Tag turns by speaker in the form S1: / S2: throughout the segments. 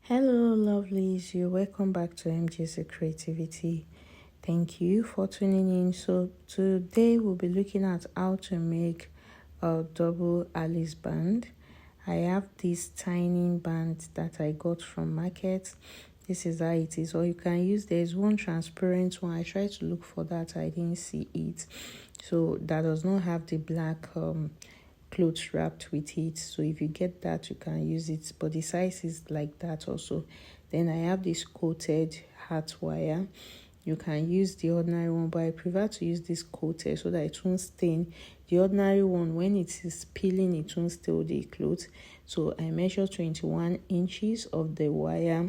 S1: Hello, lovelies. You're welcome back to MJ's Creativity. Thank you for tuning in. So today we'll be looking at how to make a double Alice band. I have this tiny band that I got from market. This is how it is. Or you can use, there's one transparent one. I tried to look for that. I didn't see it. So that does not have the black clothes wrapped with it. So if you get that, you can use it, but the size is like that also. Then I have this coated heart wire. You can use the ordinary one, but I prefer to use this coated so that it won't stain. The ordinary one, when it is peeling, it won't stain the clothes. So I measure 21 inches of the wire.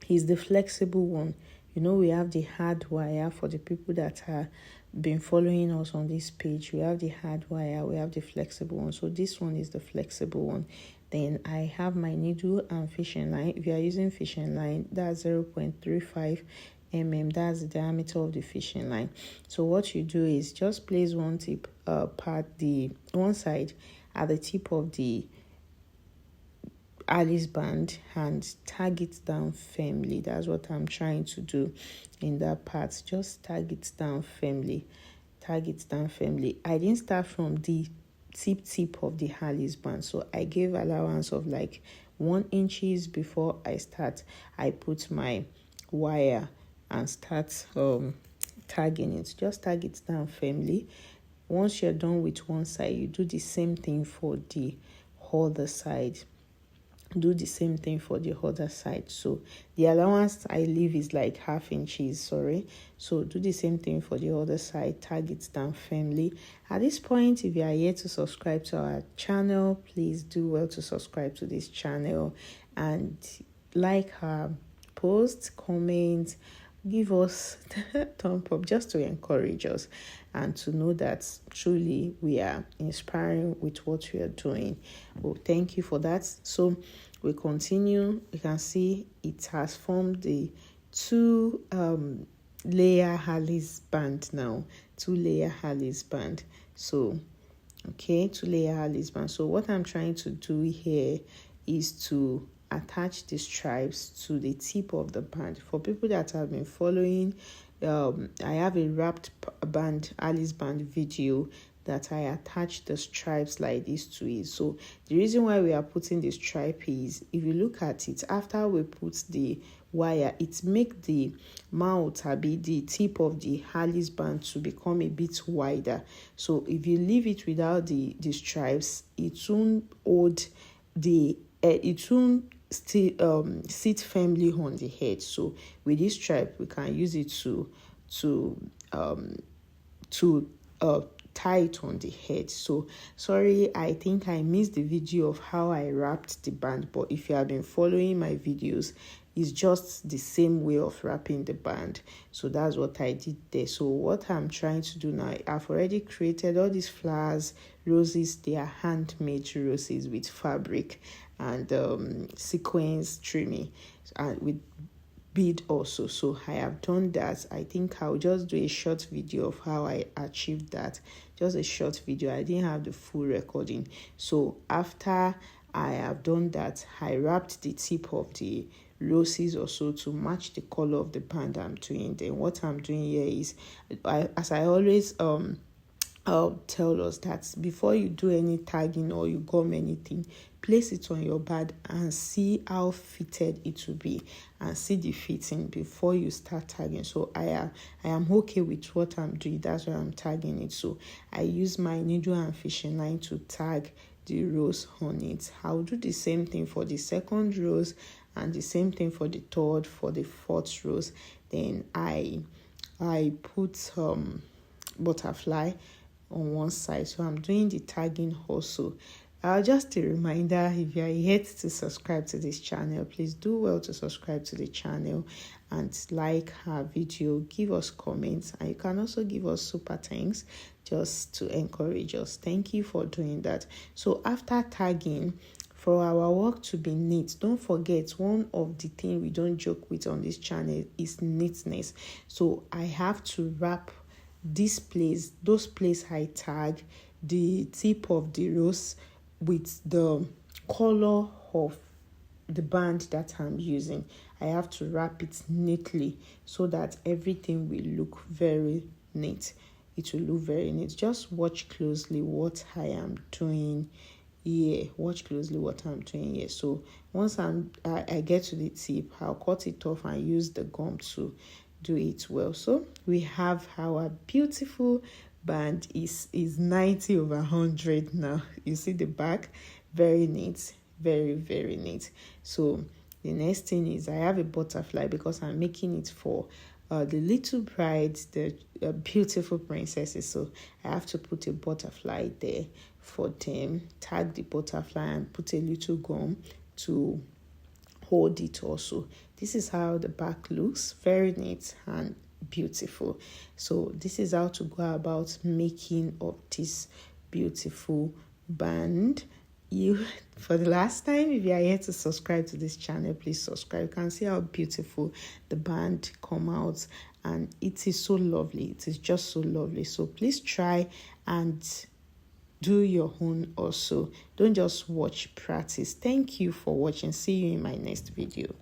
S1: Is the flexible one. You know, we have the hard wire for the people that have been following us on this page. We have the hard wire, we have the flexible one. So this one is the flexible one. Then I have my needle and fishing line. If you are using fishing line, that's 0.35 mm. That's the diameter of the fishing line. So what you do is just place one tip the one side at the tip of the Alice band and tag it down firmly. That's what I'm trying to do in that part. Just tag it down firmly. Tag it down firmly. I didn't start from the tip of the Alice band, so I gave allowance of like 1 inches before I start. I put my wire and start tagging it. Just tag it down firmly. Once you're done with one side, you do the same thing for the other side. Do the same thing for the other side. So the allowance I leave is like 1/2 inches, sorry. So do the same thing for the other side. Tag it down firmly. At this point, if you are yet to subscribe to our channel, please do well to subscribe to this channel and like our posts, comment, give us thumb up just to encourage us and to know that truly we are inspiring with what we are doing. Well, thank you for that. So we continue. You can see it has formed the two layer Alice band now. 2-layer Alice band. So okay, 2-layer Alice band. So what I'm trying to do here is to attach the stripes to the tip of the band. For people that have been following, I have a wrapped band Alice band video that I attach the stripes like this to it. So the reason why we are putting the stripe is, if you look at it, after we put the wire, it make the mouth, the tip of the Alice band to become a bit wider. So if you leave it without the stripes, it won't hold the it won't still sit firmly on the head. So with this stripe, we can use it to tie it on the head. So sorry, I think I missed the video of how I wrapped the band, but if you have been following my videos, it's just the same way of wrapping the band. So that's what I did there. So what I'm trying to do now, I've already created all these flowers, roses. They are handmade roses with fabric and sequins trimming and with bead also. So I have done that. I think I'll just do a short video of how I achieved that. Just a short video. I didn't have the full recording. So after I have done that, I wrapped the tip of the roses also to match the color of the band I'm doing. Then what I'm doing here is, as I always tell us, that before you do any tagging or you gum anything, place it on your band and see how fitted it will be and see the fitting before you start tagging. So I am okay with what I'm doing. That's why I'm tagging it. So I use my needle and fishing line to tag the rose on it. I'll do the same thing for the second rose and the same thing for the third, for the fourth rose. Then I put butterfly on one side. So I'm doing the tagging also. Just a reminder, if you are yet to subscribe to this channel, please do well to subscribe to the channel and like our video, give us comments, and you can also give us super thanks just to encourage us. Thank you for doing that. So after tagging, for our work to be neat, don't forget, one of the things we don't joke with on this channel is neatness. So I have to wrap this place, those place I tag, the tip of the rose with the color of the band that I'm using. I have to wrap it neatly so that everything will look very neat. It will look very neat. Just watch closely what I am doing here. Watch closely what I'm doing here. So once I get to the tip, I'll cut it off and use the gum to do it well. So we have our beautiful band. Is 90 over 100 now. You see the back, very neat, very, very neat. So the next thing is I have a butterfly because I'm making it for the little brides, the beautiful princesses. So I have to put a butterfly there for them, tag the butterfly and put a little gum to hold it also. This is how the back looks, very neat and beautiful. So this is how to go about making of this beautiful band. For the last time, if you are here to subscribe to this channel, please subscribe. You can see how beautiful the band come out, and it is so lovely. It is just so lovely. So please try and do your own also. Don't just watch, practice. Thank you for watching. See you in my next video.